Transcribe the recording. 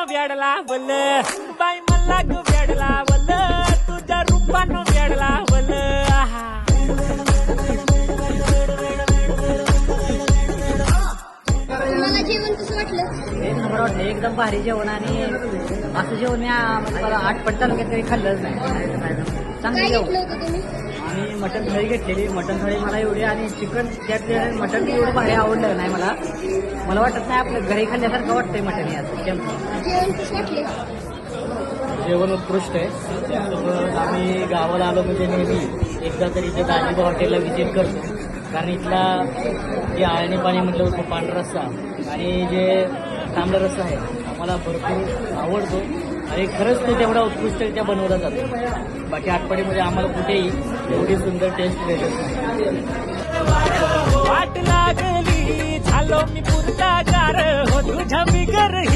वेडला बोल बाई मला ग वेडला बोल तुझ्या रूपानं वेडला बोल मला जेवण कसं वाटलं? एक नंबर वाटलं, एकदम भारी जेवण. आणि असं जेवण मी म्हणजे मला 8 तालुक्यात काही खाल्लंच नाही. चांगलं काय जेवण. घेतलं होतं तुम्ही? आणि मटण थाळी घेतलेली. मटण थाळी मला एवढी आणि चिकन त्यातले मटण एवढं भारी आवडलं नाही मला. मला वाटत नाही आपलं घरी खाल्ल्यासारखं वाटतंय मटण याचं. जेवण कसं वाटले? जेवण उत्कृष्ट आहे. त्यासोबत आम्ही गावाला आलो म्हणजे नेहमी एकदा तरी इथे दाजीबा हॉटेलला व्हिजिट करतो. कारण इथला जे आळणी पाणी म्हटलं होतं पांढरा रस्सा आणि जे तांबडा रस्सा आहे आम्हाला भरपूर आवडतो आणि खरंच तो तेवढा उत्कृष्टरित्या बनवला जातो. बाकी आटपाडीमध्ये आम्हाला कुठेही एवढी सुंदर टेस्ट भेटत नाही. वाट लागली झालो मी पुरता गार हो तुझ्या बिगर